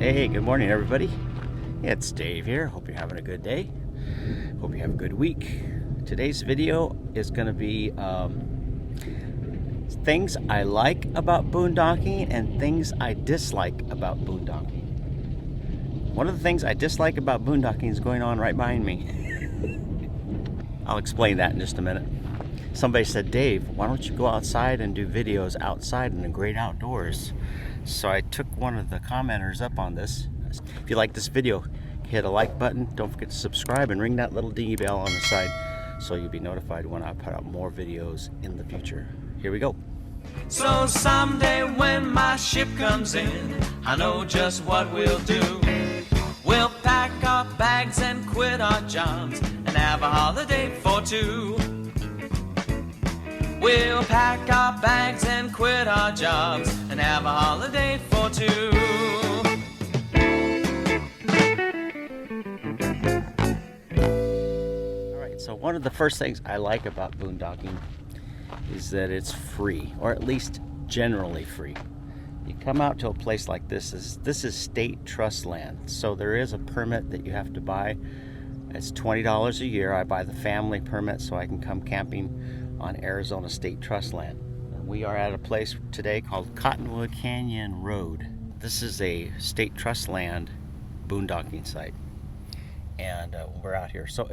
Hey, good morning everybody. It's Dave here. Hope you're having a good day. Hope you have a good week. Today's video is going to be things I like about boondocking and things I dislike about boondocking. One of the things I dislike about boondocking is going on right behind me. I'll explain that in just a minute. Somebody said, Dave, why don't you go outside and do videos outside in the great outdoors? So I took one of the commenters up on this. If you like this video, hit a like button. Don't forget to subscribe and ring that little dingy bell on the side so you'll be notified when I put out more videos in the future. Here we go. So someday when my ship comes in, I know just what we'll do. We'll pack our bags and quit our jobs and have a holiday for two. We'll pack our bags and quit our jobs and have a holiday for two. Alright, so one of the first things I like about boondocking is that it's free, or at least generally free. You come out to a place like this is state trust land, so there is a permit that you have to buy. It's $20 a year. I buy the family permit so I can come camping on Arizona State Trust land. We are at a place today called Cottonwood Canyon Road. This is a state trust land boondocking site, and we're out here. So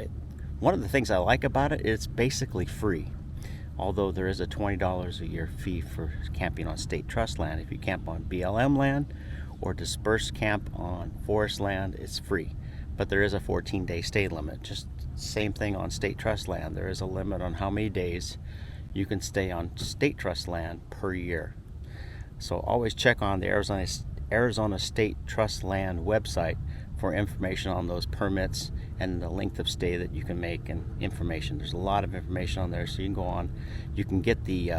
one of the things I like about it, it's basically free, although there is a $20 a year fee for camping on state trust land. If you camp on BLM land or dispersed camp on forest land, it's free, but there is a 14-day stay limit. Just same thing on state trust land. There is a limit on how many days you can stay on state trust land per year. So always check on the Arizona State Trust Land website for information on those permits and the length of stay that you can make and information. There's a lot of information on there, so you can go on. You can get the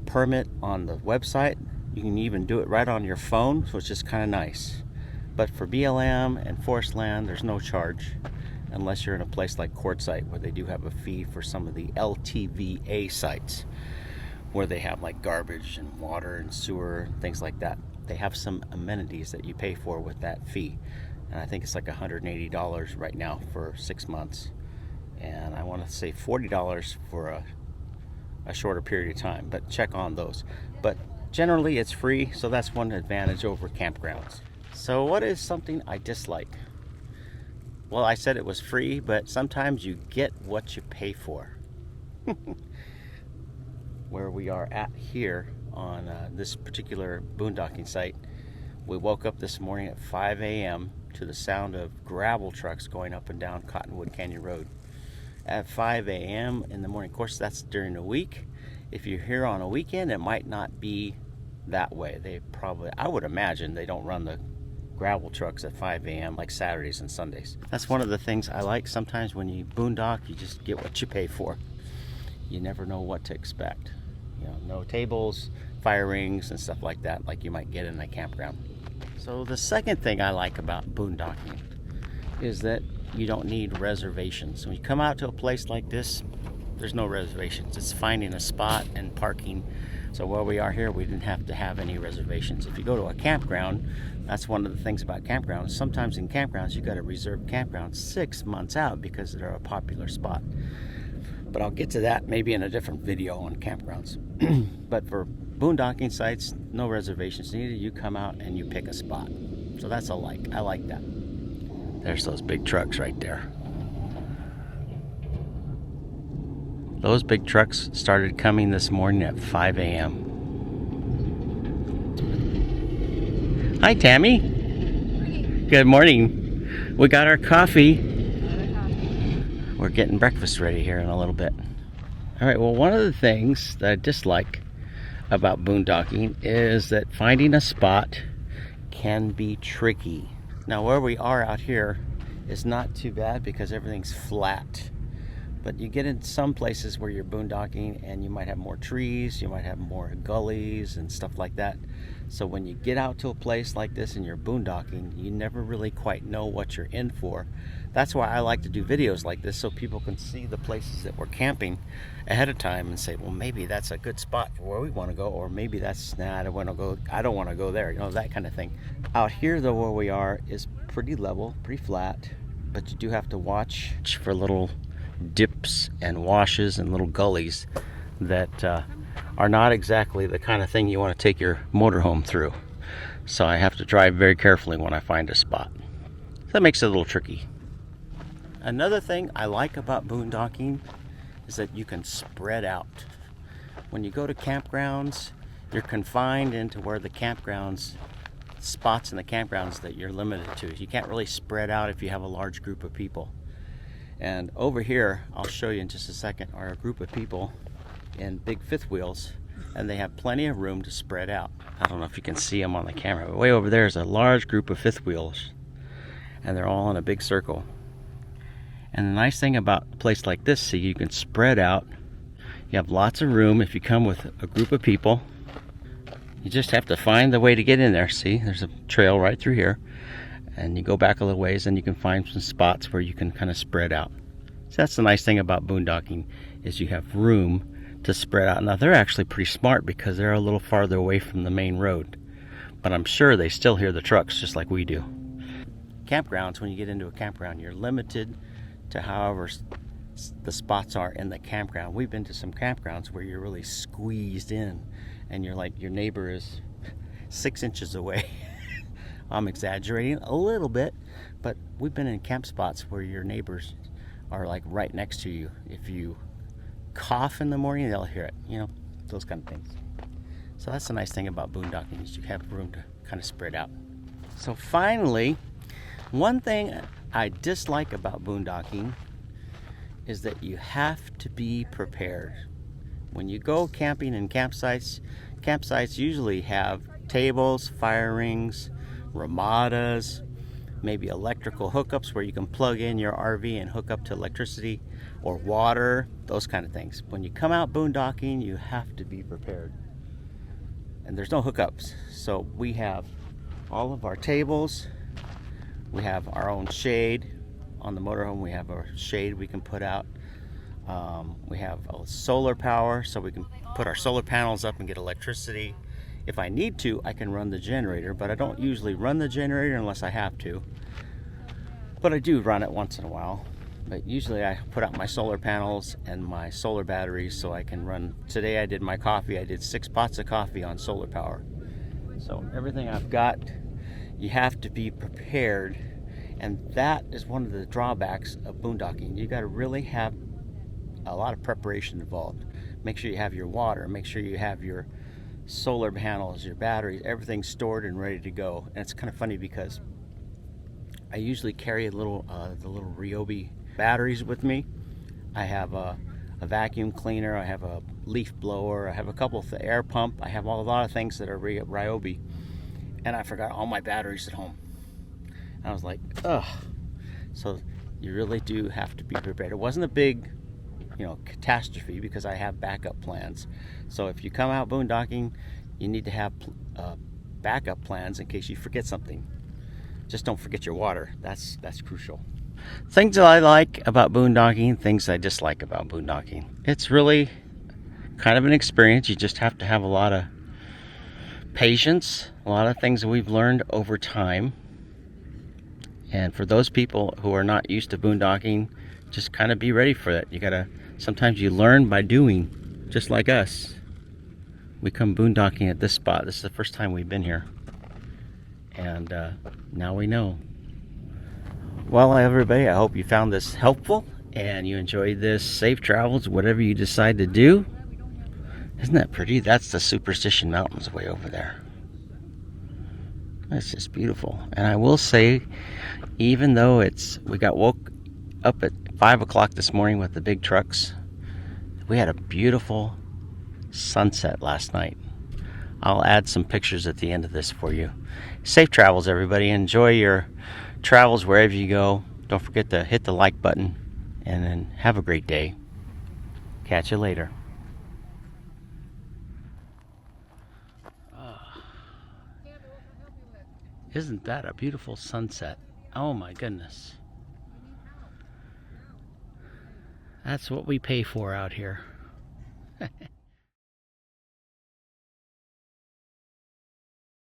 permit on the website. You can even do it right on your phone, which is kind of nice. But for BLM and forest land, there's no charge, unless you're in a place like Quartzsite, where they do have a fee for some of the LTVA sites, where they have like garbage and water and sewer and things like that. They have some amenities that you pay for with that fee, and I think it's like $180 right now for 6 months, and I want to say $40 for a shorter period of time, but check on those. But generally it's free, so that's one advantage over campgrounds. So what is something I dislike? Well, I said it was free, but sometimes you get what you pay for. Where we are at here on this particular boondocking site, we woke up this morning at 5 a.m. to the sound of gravel trucks going up and down Cottonwood Canyon Road. At 5 a.m. in the morning. Of course, that's during the week. If you're here on a weekend, it might not be that way. They probably, I would imagine, they don't run the gravel trucks at 5 a.m. like Saturdays and Sundays. That's one of the things I like. Sometimes when you boondock, you just get what you pay for. You never know what to expect. You know, no tables, fire rings, and stuff like that, like you might get in a campground. So the second thing I like about boondocking is that you don't need reservations. When you come out to a place like this, there's no reservations. It's finding a spot and parking. So where we are here, we didn't have to have any reservations. If you go to a campground, that's one of the things about campgrounds. Sometimes in campgrounds, you got to reserve campgrounds 6 months out because they're a popular spot. But I'll get to that maybe in a different video on campgrounds. But for boondocking sites, no reservations needed. You come out and you pick a spot. So that's a like. I like that. There's those big trucks right there. Those big trucks started coming this morning at 5 a.m. Hi, Tammy. Morning. Good morning. We got our coffee. We're getting breakfast ready here in a little bit. All right, well, one of the things that I dislike about boondocking is that finding a spot can be tricky. Now, where we are out here is not too bad because everything's flat. But you get in some places where you're boondocking and you might have more trees, you might have more gullies and stuff like that. So when you get out to a place like this and you're boondocking, you never really quite know what you're in for. That's why I like to do videos like this, so people can see the places that we're camping ahead of time and say, well, maybe that's a good spot for where we want to go, or maybe that's, nah, I don't want to go there, you know, that kind of thing. Out here though, where we are is pretty level, pretty flat, but you do have to watch for little dips and washes and little gullies that are not exactly the kind of thing you want to take your motorhome through. So I have to drive very carefully when I find a spot. So that makes it a little tricky. Another thing I like about boondocking is that you can spread out. When you go to campgrounds, you're confined into where the campgrounds, spots in the campgrounds that you're limited to. You can't really spread out if you have a large group of people. And over here, I'll show you in just a second, are a group of people in big fifth wheels, and they have plenty of room to spread out. I don't know if you can see them on the camera, but way over there is a large group of fifth wheels, and they're all in a big circle. And the nice thing about a place like this, see, you can spread out. You have lots of room if you come with a group of people. You just have to find the way to get in there. See, there's a trail right through here, and you go back a little ways and you can find some spots where you can kind of spread out. So that's the nice thing about boondocking, is you have room to spread out. Now they're actually pretty smart because they're a little farther away from the main road, but I'm sure they still hear the trucks just like we do. Campgrounds, when you get into a campground, you're limited to however the spots are in the campground. We've been to some campgrounds where you're really squeezed in and you're like, your neighbor is 6 inches away. I'm exaggerating a little bit, but we've been in camp spots where your neighbors are like right next to you. If you cough in the morning, they'll hear it, you know, those kind of things. So that's the nice thing about boondocking, is you have room to kind of spread out. So finally, one thing I dislike about boondocking is that you have to be prepared. When you go camping in campsites usually have tables, fire rings, ramadas, maybe electrical hookups where you can plug in your RV and hook up to electricity or water, those kind of things. When you come out boondocking, you have to be prepared. And there's no hookups. So we have all of our tables, we have our own shade. On the motorhome, we have a shade we can put out. We have a solar power, so we can put our solar panels up and get electricity. If I need to, I can run the generator, but I don't usually run the generator unless I have to. But I do run it once in a while. But usually I put out my solar panels and my solar batteries so I can run. Today I did my coffee. I did 6 pots of coffee on solar power. So everything I've got, you have to be prepared. And that is one of the drawbacks of boondocking. You got to really have a lot of preparation involved. Make sure you have your water. Make sure you have your solar panels, your batteries, everything stored and ready to go. And it's kind of funny because I usually carry the little Ryobi batteries with me. I have a vacuum cleaner. I have a leaf blower. I have a couple of the air pump. I have a lot of things that are Ryobi. And I forgot all my batteries at home. I was like, ugh. So you really do have to be prepared. It wasn't a big, catastrophe because I have backup plans. So if you come out boondocking, you need to have backup plans in case you forget something. Just don't forget your water. That's crucial. Things that I like about boondocking, things I dislike about boondocking. It's really kind of an experience. You just have to have a lot of patience, a lot of things that we've learned over time. And for those people who are not used to boondocking, just kind of be ready for it. Sometimes you learn by doing, just like us. We come boondocking at this spot. This is the first time we've been here. And now we know. Well, everybody, I hope you found this helpful and you enjoyed this. Safe travels, whatever you decide to do. Isn't that pretty? That's the Superstition Mountains way over there. That's just beautiful. And I will say, even though we got woke up at 5 o'clock this morning with the big trucks, we had a beautiful sunset last night. I'll add some pictures at the end of this for you. Safe travels, everybody. Enjoy your travels wherever you go. Don't forget to hit the like button, and then have a great day. Catch you later. Isn't that a beautiful sunset? Oh my goodness. That's what we pay for out here.